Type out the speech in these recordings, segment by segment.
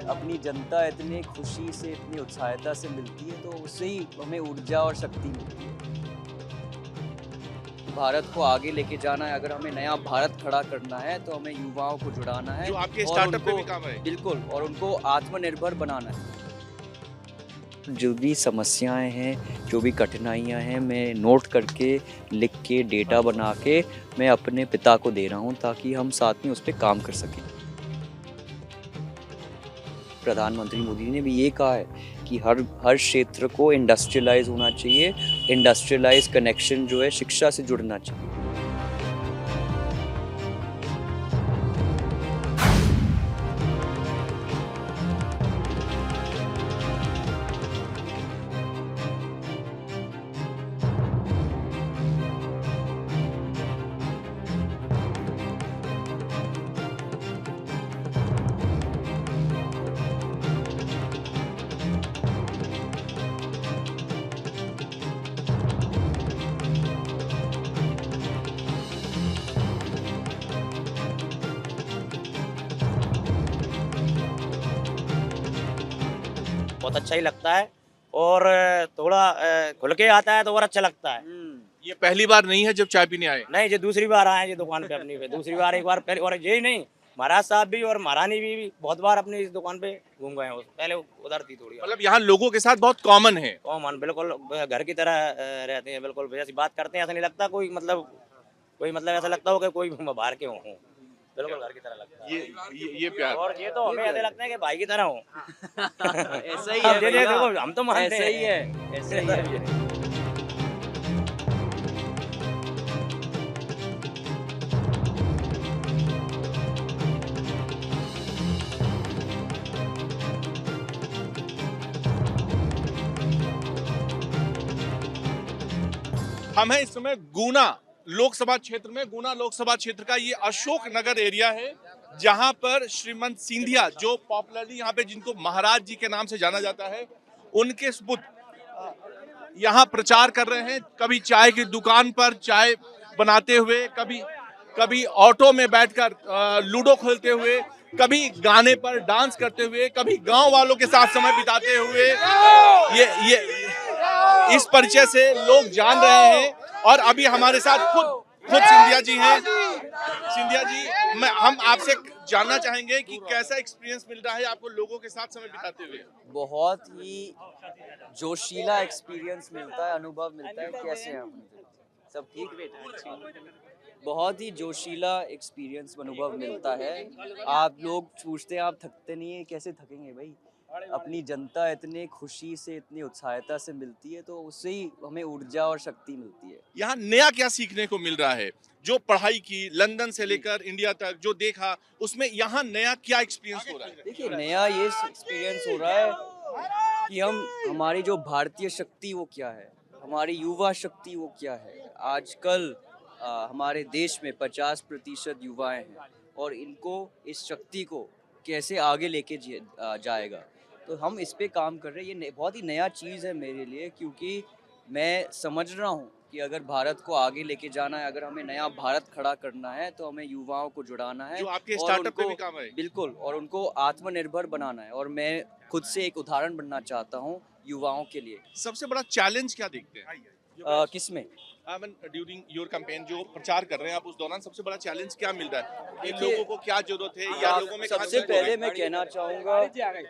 अपनी जनता इतनी खुशी से, इतनी उत्साहता से मिलती है, तो उससे ही हमें ऊर्जा और शक्ति मिलती है। भारत को आगे लेके जाना है, अगर हमें नया भारत खड़ा करना है, तो हमें युवाओं को जुड़ाना है जो आपके और स्टार्टअप पे उनको भी काम आए। बिल्कुल और उनको आत्मनिर्भर बनाना है। जो भी समस्याएँ हैं, जो भी कठिनाइयाँ हैं, मैं नोट करके, लिख के, डेटा बना के मैं अपने पिता को दे रहा हूँ ताकि हम साथ में उस पे काम कर सकें। प्रधानमंत्री मोदी ने भी ये कहा है कि हर हर क्षेत्र को इंडस्ट्रियलाइज़ होना चाहिए, इंडस्ट्रियलाइज़ कनेक्शन जो है शिक्षा से जुड़ना चाहिए। बहुत अच्छा ही लगता है और थोड़ा खुल के आता है तो और अच्छा लगता है। ये पहली बार नहीं है जब चाय पीने आए। नहीं जी दूसरी बार आए हैं जी दुकान पे अपनी पे दूसरी बार एक बार पहले और यही नहीं महाराज साहब भी और महारानी भी बहुत बार अपनी इस दुकान पे घूम गए हैं पहले उधर थी थोड़ी मतलब यहाँ लोगों के साथ बहुत कॉमन है। कॉमन बिल्कुल घर की तरह रहते हैं बिल्कुल जैसी बात करते हैं ऐसा नहीं लगता कोई मतलब ऐसा लगता हो कि कोई बाहर के हों बिल्कुल घर की तरह लगता है ये प्यार। और ये तो हमें ऐसा लगता है कि भाई की तरह हो ऐसा ही अब है ये भैया, देखो हम तो मानते ऐसा ही हैं है, ऐसा ही है। हम हैं इस समय गुना लोकसभा क्षेत्र में। गुना लोकसभा क्षेत्र का ये अशोक नगर एरिया है जहां पर श्रीमंत सिंधिया जो पॉपुलरली यहाँ पे जिनको महाराज जी के नाम से जाना जाता है उनके सुपुत्र यहाँ प्रचार कर रहे हैं। कभी चाय की दुकान पर चाय बनाते हुए, कभी ऑटो में बैठकर लूडो खेलते हुए, कभी गाने पर डांस करते हुए, कभी गांव वालों के साथ समय बिताते हुए ये इस परिचय से लोग जान रहे हैं। और अभी हमारे साथ खुद सिंधिया जी हैं। सिंधिया जी, हम आपसे जानना चाहेंगे कि कैसा एक्सपीरियंस मिल रहा है आपको लोगों के साथ समय बिताते हुए। बहुत ही जोशीला एक्सपीरियंस मिलता है, अनुभव मिलता है। कैसे हैं आप? सब ठीक? बहुत ही जोशीला एक्सपीरियंस अनुभव मिलता है। आप लोग पूछते हैं आप थकते नहीं है, कैसे थकेंगे भाई? अपनी जनता इतनी खुशी से, इतनी उत्साहता से मिलती है, तो उससे ही हमें ऊर्जा और शक्ति मिलती है। यहाँ नया क्या सीखने को मिल रहा है? जो पढ़ाई की लंदन से लेकर इंडिया तक जो देखा, उसमें यहाँ नया क्या एक्सपीरियंस हो रहा है? देखिए, नया ये एक्सपीरियंस हो रहा है कि हमारी जो भारतीय शक्ति वो क्या है, हमारी युवा शक्ति वो क्या है। आजकल हमारे देश में 50% युवाएं हैं और इनको इस शक्ति को कैसे आगे लेके जाएगा, तो हम इस पे काम कर रहे हैं। ये बहुत ही नया चीज़ है मेरे लिए, क्योंकि मैं समझ रहा हूँ कि अगर भारत को आगे लेके जाना है, अगर हमें नया भारत खड़ा करना है, तो हमें युवाओं को जुड़ाना है जो आपके और स्टार्टअप पे उनको भी काम आए। बिल्कुल और उनको आत्मनिर्भर बनाना है। और मैं खुद से एक उदाहरण बनना चाहता हूँ युवाओं के लिए। सबसे बड़ा चैलेंज क्या देखते हैं? किसमें? ड्यूरिंग योर कैंपेन जो प्रचार कर रहे हैं आप, उस दौरान सबसे बड़ा चैलेंज क्या मिल रहा है? इन देखिए, लोगों को क्या जरूरत है या लोगों में कहाँ सबसे से पहले मैं कहना चाहूँगा,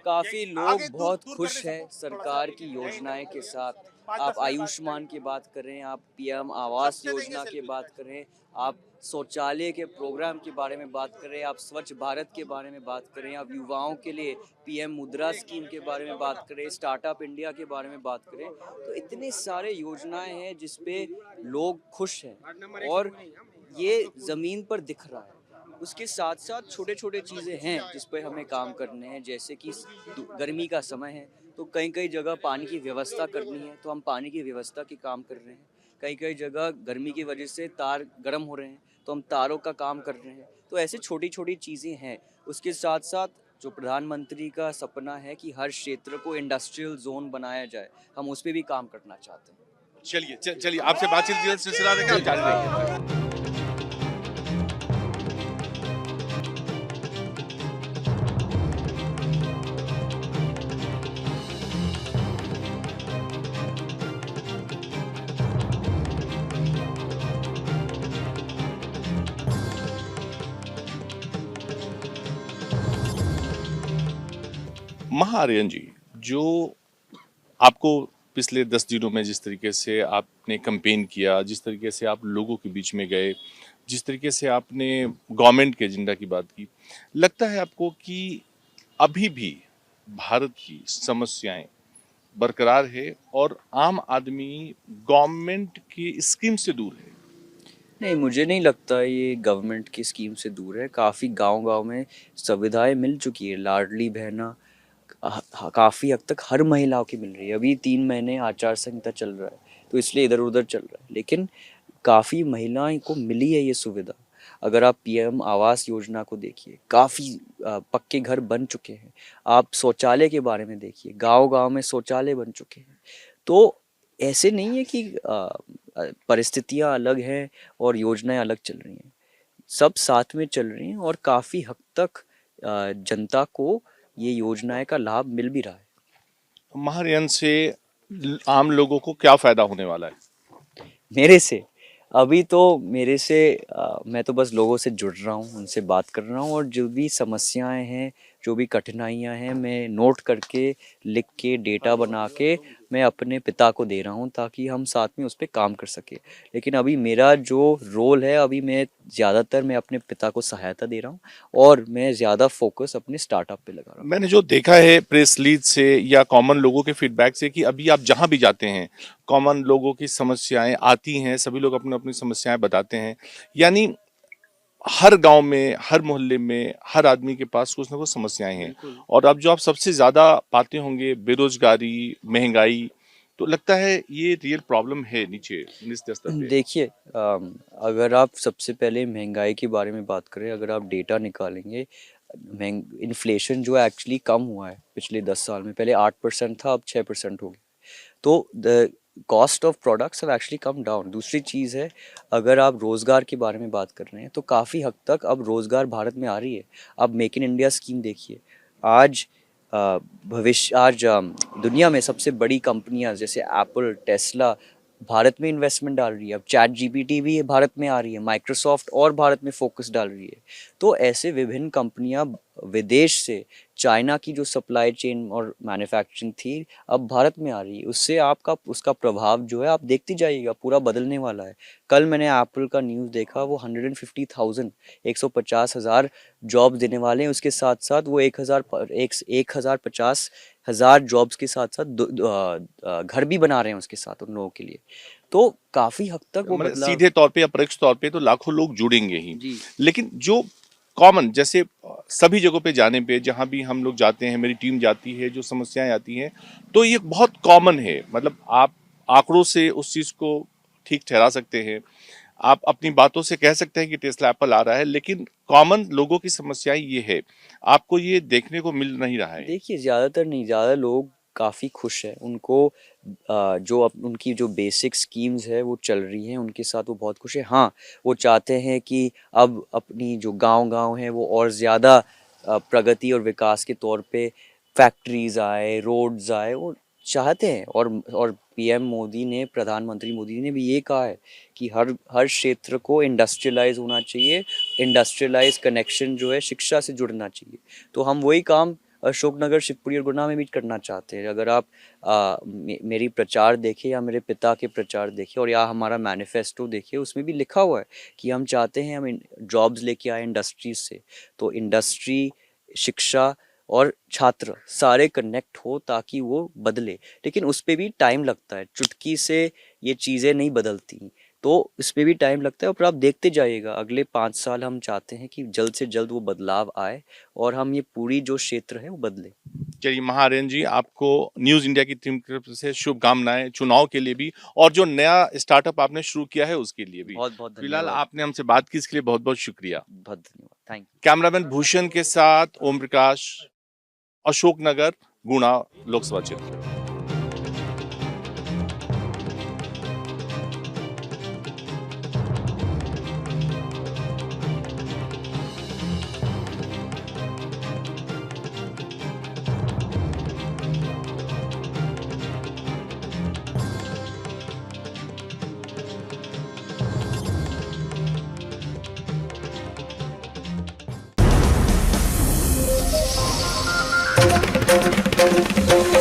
काफ़ी लोग बहुत खुश हैं सरकार की योजनाएं के साथ। आप आयुष्मान की बात करें, आप पीएम आवास योजना की बात करें, आप शौचालय के प्रोग्राम के बारे में बात करें, आप स्वच्छ भारत के बारे में बात करें, आप युवाओं के लिए पीएम मुद्रा स्कीम के बारे में बात करें, स्टार्टअप इंडिया के बारे में बात करें, तो इतने सारे योजनाएं हैं जिस पे लोग खुश हैं और ये ज़मीन पर दिख रहा है। उसके साथ साथ छोटे छोटे चीज़ें हैं जिस पर हमें काम करने हैं, जैसे कि गर्मी का समय है तो कई जगह पानी की व्यवस्था करनी है, तो हम पानी की व्यवस्था के काम कर रहे हैं। कई जगह गर्मी की वजह से तार गर्म हो रहे हैं, तो हम तारों का काम कर रहे हैं। तो ऐसे छोटी छोटी चीज़ें हैं। उसके साथ साथ जो प्रधानमंत्री का सपना है कि हर क्षेत्र को इंडस्ट्रियल जोन बनाया जाए, हम उस पर भी काम करना चाहते हैं। चलिए आपसे बातचीत सिलसिला रहेगा, जारी रहेगा। महाआर्यन जी, जो आपको पिछले 10 दिनों में जिस तरीके से आपने कैंपेन किया, जिस तरीके से आप लोगों के बीच में गए, जिस तरीके से आपने गवर्नमेंट के एजेंडा की बात की, लगता है आपको कि अभी भी भारत की समस्याएं बरकरार है और आम आदमी गवर्नमेंट की स्कीम से दूर है? नहीं, मुझे नहीं लगता ये गवर्नमेंट की स्कीम से दूर है। काफ़ी गांव-गांव में सुविधाएं मिल चुकी है। लाडली बहना काफ़ी हद तक हर महिलाओं की मिल रही है। अभी 3 महीने आचार संहिता चल रहा है, तो इसलिए इधर उधर चल रहा है, लेकिन काफ़ी महिलाओं को मिली है ये सुविधा। अगर आप पीएम आवास योजना को देखिए, काफ़ी पक्के घर बन चुके हैं। आप शौचालय के बारे में देखिए, गांव गांव में शौचालय बन चुके हैं। तो ऐसे नहीं है कि परिस्थितियां अलग हैं और योजनाएं अलग चल रही हैं। सब साथ में चल रही हैं और काफ़ी हद तक जनता को ये योजनाएं का लाभ मिल भी रहा है। महाआर्यन से आम लोगों को क्या फायदा होने वाला है? मेरे से अभी तो मेरे से मैं तो बस लोगों से जुड़ रहा हूँ, उनसे बात कर रहा हूँ, और जो भी समस्याएं हैं, जो भी कठिनाइयां हैं, मैं नोट करके, लिख के, डेटा बना के मैं अपने पिता को दे रहा हूँ ताकि हम साथ में उस पर काम कर सके। लेकिन अभी मेरा जो रोल है, अभी मैं अपने पिता को सहायता दे रहा हूँ और मैं ज़्यादा फोकस अपने स्टार्टअप पे लगा रहा हूँ। मैंने जो देखा है प्रेस लीज से या कॉमन लोगों के फीडबैक से कि अभी आप जहां भी जाते हैं, कॉमन लोगों की समस्याएं आती हैं, सभी लोग अपनी अपनी समस्याएं बताते हैं। यानी हर गांव में, हर मोहल्ले में, हर आदमी के पास कुछ ना कुछ समस्याएं हैं। और अब जो आप सबसे ज्यादा पाते होंगे बेरोजगारी, महंगाई, तो लगता है ये रियल प्रॉब्लम है नीचे निचले स्तर पे। देखिए, अगर आप सबसे पहले महंगाई के बारे में बात करें, अगर आप डेटा निकालेंगे, इन्फ्लेशन जो है एक्चुअली कम हुआ है पिछले 10 साल में। पहले 8% था, अब 6% हो गया। तो the cost of products have actually come down. दूसरी चीज़ है, अगर आप रोज़गार के बारे में बात कर रहे हैं, तो काफ़ी हद तक अब रोज़गार भारत में आ रही है। अब मेक इन इंडिया स्कीम देखिए, आज दुनिया में सबसे बड़ी कंपनियां जैसे एप्पल, टेस्ला भारत में इन्वेस्टमेंट डाल रही है। अब चैट जीपीटी भी भारत में आ रही है, माइक्रोसॉफ्ट और भारत में फोकस डाल रही है। तो ऐसे विभिन्न कंपनियां विदेश से, चाइना की जो सप्लाई चेन और मैन्युफैक्चरिंग थी, अब भारत में आ रही है। उससे आपका उसका प्रभाव जो है आप देखते जाइएगा, पूरा बदलने वाला है। कल मैंने एप्पल का न्यूज़ देखा, वो 150,000 150,000 जॉब देने वाले हैं। उसके साथ साथ वो 1,50,000 जॉब्स के साथ साथ घर भी बना रहे हैं उसके साथ उन लोगों के लिए। तो काफी हद तक वो मतलब सीधे तौर पे या परोक्ष तौर पे तो लाखों लोग जुड़ेंगे ही, लेकिन जो कॉमन जैसे सभी जगहों पे जाने पे, जहां भी हम लोग जाते हैं, मेरी टीम जाती है, जो समस्याएं आती हैं, तो ये बहुत कॉमन है। मतलब आप आंकड़ों से उस चीज को ठीक ठहरा सकते हैं, आप अपनी बातों से कह सकते हैं कि टेस्ला एप्पल आ रहा है, लेकिन कॉमन लोगों की समस्याएं ये है, आपको ये देखने को मिल नहीं रहा है। देखिए, ज़्यादातर नहीं, ज़्यादा लोग काफ़ी खुश हैं। उनको उनकी जो बेसिक स्कीम्स है वो चल रही हैं, उनके साथ वो बहुत खुश है। हाँ, वो चाहते हैं कि अब अपनी जो गांव-गांव है वो और ज़्यादा प्रगति और विकास के तौर पे फैक्ट्रीज आए, रोड्स आए, वो चाहते हैं। और पीएम मोदी ने, प्रधानमंत्री मोदी ने भी ये कहा है कि हर हर क्षेत्र को इंडस्ट्रियलाइज होना चाहिए। इंडस्ट्रियलाइज कनेक्शन जो है शिक्षा से जुड़ना चाहिए। तो हम वही काम अशोकनगर, शिवपुरी और गुना में भी करना चाहते हैं। अगर आप मेरी प्रचार देखें या मेरे पिता के प्रचार देखें और या हमारा मैनिफेस्टो देखें, उसमें भी लिखा हुआ है कि हम चाहते हैं हम जॉब्स लेके आए इंडस्ट्रीज से। तो इंडस्ट्री, शिक्षा और छात्र सारे कनेक्ट हो ताकि वो बदले। लेकिन उस पर भी टाइम लगता है, चुटकी से ये चीज़ें नहीं बदलती, तो इस पर भी टाइम लगता है। और आप देखते जाइएगा, अगले 5 साल हम चाहते हैं कि जल्द से जल्द वो बदलाव आए और हम ये पूरी जो क्षेत्र है वो बदले। चलिए महाआर्यन जी, आपको न्यूज इंडिया की टीम की तरफ से शुभकामनाएं, चुनाव के लिए भी और जो नया स्टार्टअप आपने शुरू किया है उसके लिए भी। बहुत बहुत फिलहाल धन्यवाद। आपने हमसे बात की, इसके लिए बहुत बहुत शुक्रिया। बहुत धन्यवाद, थैंक यू। कैमरामैन भूषण के साथ ओम प्रकाश, अशोकनगर, गुना लोकसभा क्षेत्र। हैं।